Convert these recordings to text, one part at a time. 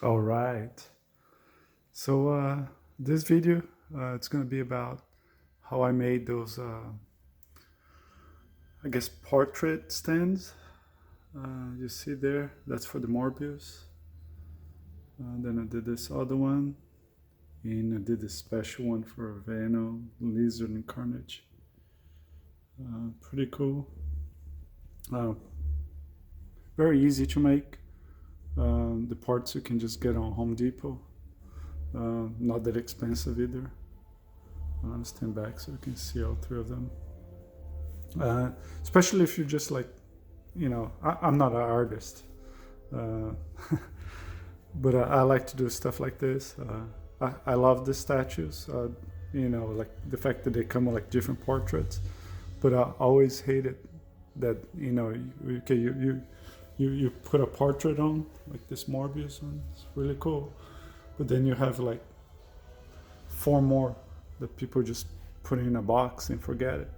All right. So this video, it's going to be about how I made those, I guess, portrait stands. You see there, that's for the Morbius. Then I did this other one, and I did this special one for Venom, Lizard, and Carnage. Pretty cool. Uh, Very easy to make. The parts you can just get on Home Depot. Not that expensive either. Stand back so you can see all three of them. Especially if you're just like, I'm not an artist, uh, but I like to do stuff like this. I love the statues, like the fact that they come with like different portraits. But I always hated that, okay, you put a portrait on, like this Morbius one, it's really cool. But then you have like four more that people just put in a box and forget it.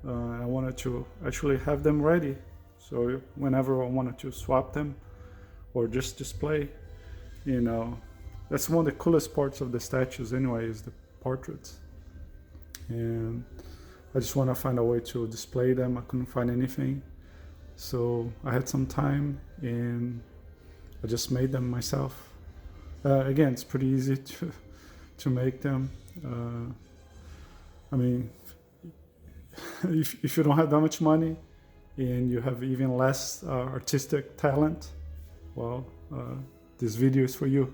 I wanted to actually have them ready, so whenever I wanted to swap them or just display, that's one of the coolest parts of the statues anyway, is the portraits. And I just want to find a way to display them. I couldn't find anything, so I had some time and I just made them myself. Again, it's pretty easy to make them. I mean, if you don't have that much money and you have even less artistic talent, well, this video is for you.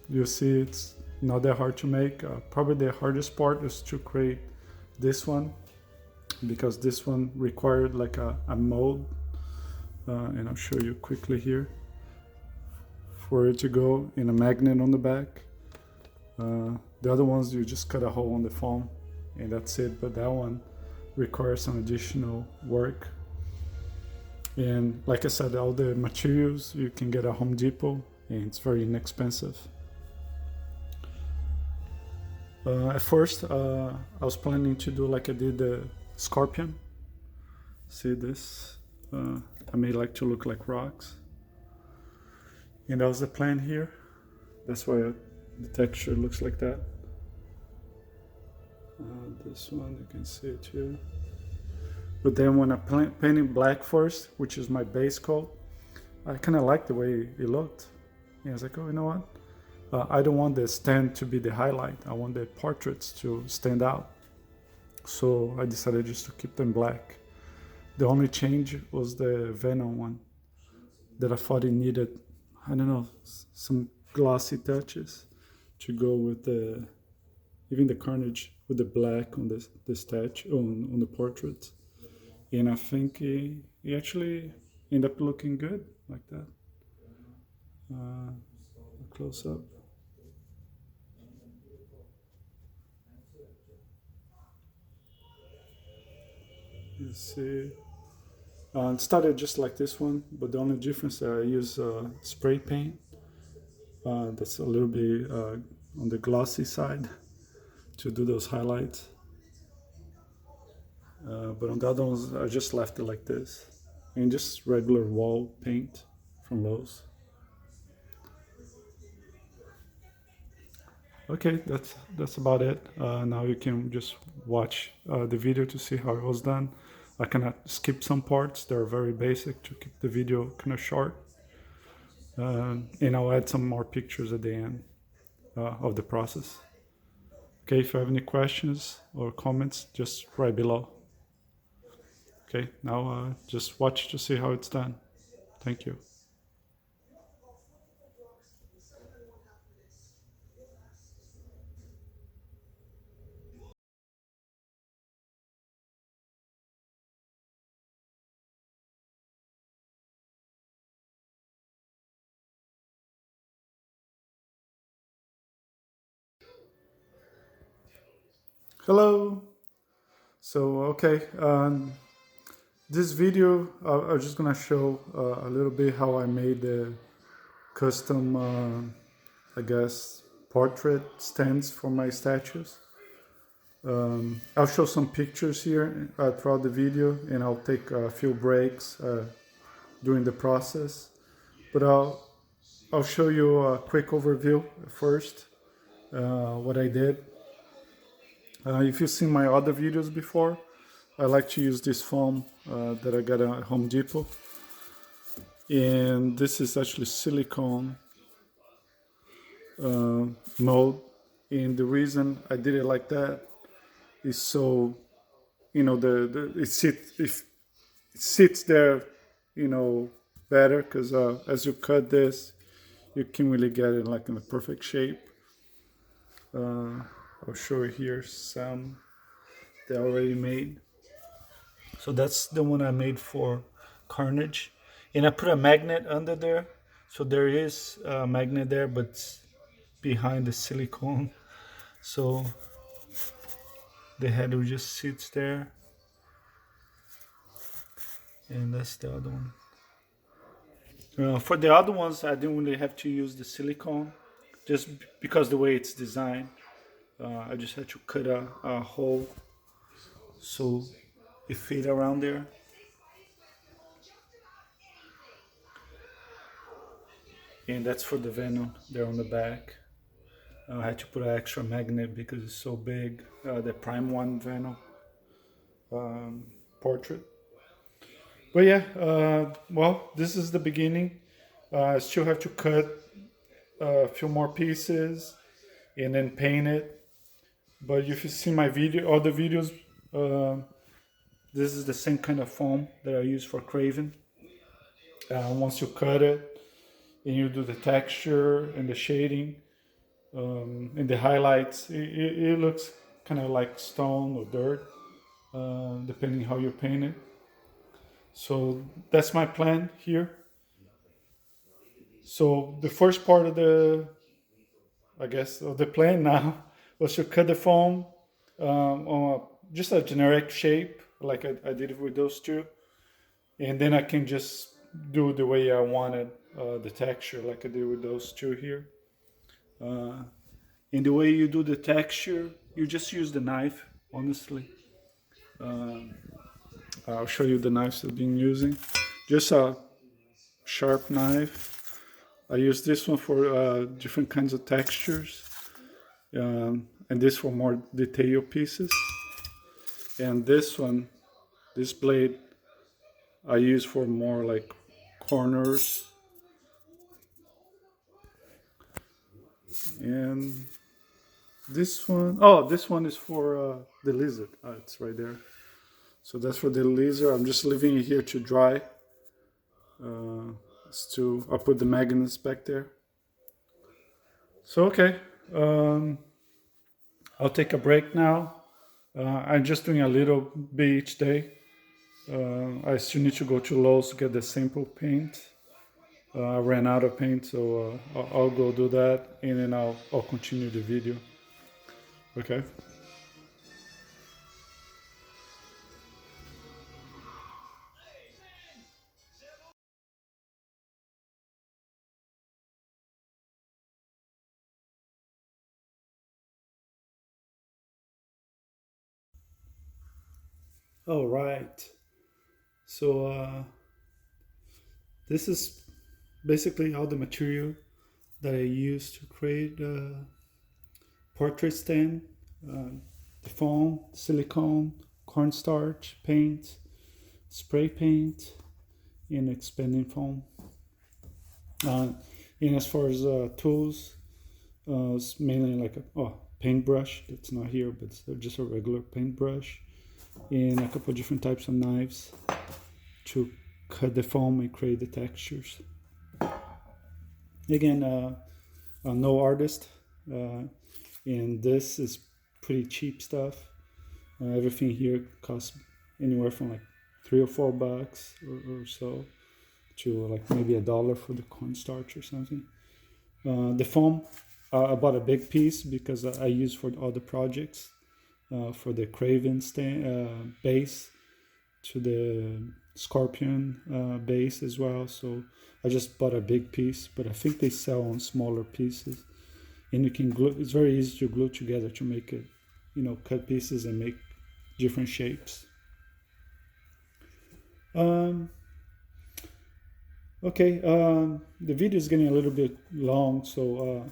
You'll see it's not that hard to make. Probably the hardest part is to create this one, because this one required like a mold, and I'll show you quickly here, for it to go in a magnet on the back. The other ones, you just cut a hole on the foam and that's it, but that one requires some additional work. And like I said, all the materials you can get at Home Depot, and it's very inexpensive. At first, I was planning to do like I did the Scorpion. See this? I made like to look like rocks. And that was the plan here. That's why the texture looks like that. This one, you can see it here. But then when I painted black first, which is my base coat, I kind of liked the way it looked. And I was like, oh, you know what? I don't want the stand to be the highlight. I want the portraits to stand out. So I decided just to keep them black. The only change was the Venom one, that I thought it needed, I don't know, some glossy touches to go with even the Carnage with the black on the statue, on the portrait. And I think it actually ended up looking good like that. Close up. You see, it started just like this one, but the only difference I use spray paint. That's a little bit on the glossy side to do those highlights. But on the other ones, I just left it like this, and just regular wall paint from Lowe's. Okay, that's about it. Now you can just watch the video to see how it was done. I kind of skip some parts; they're very basic to keep the video kind of short. And I'll add some more pictures at the end of the process. Okay, if you have any questions or comments, just write below. Okay, now just watch to see how it's done. Thank you. Hello. So, okay, this video, I'm just gonna show a little bit how I made the custom, I guess, portrait stands for my statues. I'll show some pictures here throughout the video, and I'll take a few breaks during the process. But I'll show you a quick overview first, what I did. If you've seen my other videos before, I like to use this foam that I got at Home Depot. And this is actually silicone mold. And the reason I did it like that is so, it sits there, better, because as you cut this, you can really get it like in a perfect shape. I'll show you here some they already made. So that's the one I made for Carnage, and I put a magnet under there. So there is a magnet there, but it's behind the silicone. So the header just sits there, and that's the other one. For the other ones, I didn't really have to use the silicone, just because the way it's designed. I just had to cut a hole so it fit around there. And that's for the Venom there on the back. I had to put an extra magnet because it's so big. The Prime 1 Venom portrait. But yeah, well, this is the beginning. I still have to cut a few more pieces and then paint it. But if you see my video, other videos, this is the same kind of foam that I use for Craven. Once you cut it and you do the texture and the shading and the highlights, it looks kind of like stone or dirt, depending how you paint it. So that's my plan here. So the first part of the plan now was to cut the foam on just a generic shape, like I did it with those two, and then I can just do the way I wanted the texture, like I did with those two here. And the way you do the texture, you just use the knife. Honestly, I'll show you the knives I've been using. Just a sharp knife. I use this one for different kinds of textures, and this for more detailed pieces. And this one, this blade, I use for more like corners. And this one is for the lizard. It's right there. So that's for the lizard. I'm just leaving it here to dry. I'll put the magnets back there. So okay, I'll take a break now. I'm just doing a little bit each day. I still need to go to Lowe's to get the sample paint. I ran out of paint, so I'll go do that, and then I'll continue the video. Okay. All right. So this is basically all the material that I use to create the portrait stand. The foam, silicone, cornstarch, paint, spray paint, and expanding foam. And as far as tools, it's mainly like a paintbrush that's not here, but it's just a regular paintbrush, and a couple of different types of knives to cut the foam and create the textures. Again, I'm no artist, and this is pretty cheap stuff. Everything here costs anywhere from like $3 or $4 or so to like maybe $1 for the cornstarch or something. The foam, I bought a big piece because I use for all the projects, for the Craven base, to the Scorpion base as well. So I just bought a big piece, but I think they sell on smaller pieces, and you can glue. It's very easy to glue together to make it, cut pieces and make different shapes. Um, Okay, the video is getting a little bit long, so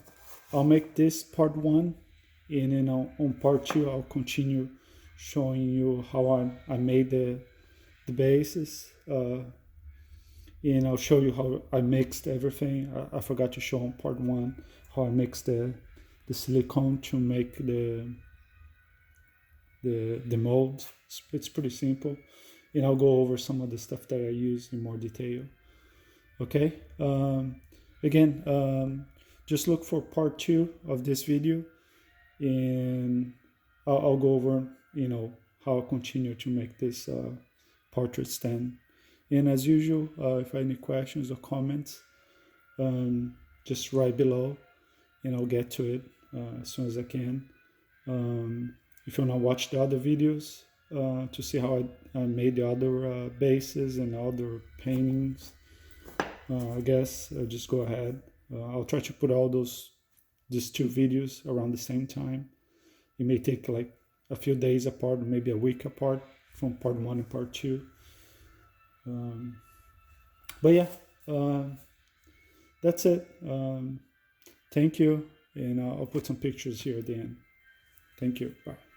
I'll make this part one, and then on part two I'll continue showing you how I made the bases, and I'll show you how I mixed everything. I forgot to show on part one how I mixed the silicone to make the mold. It's pretty simple, and I'll go over some of the stuff that I use in more detail. Okay. Again, just look for part two of this video, and I'll go over, how I continue to make this portrait stand. And as usual, if I have any questions or comments, just write below, and I'll get to it as soon as I can. If you want to watch the other videos to see how I made the other bases and other paintings, I guess just go ahead. I'll try to put all these two videos around the same time. It may take like a few days apart, or maybe a week apart from part one and part two. But yeah, that's it. Thank you, and I'll put some pictures here at the end. Thank you. Bye.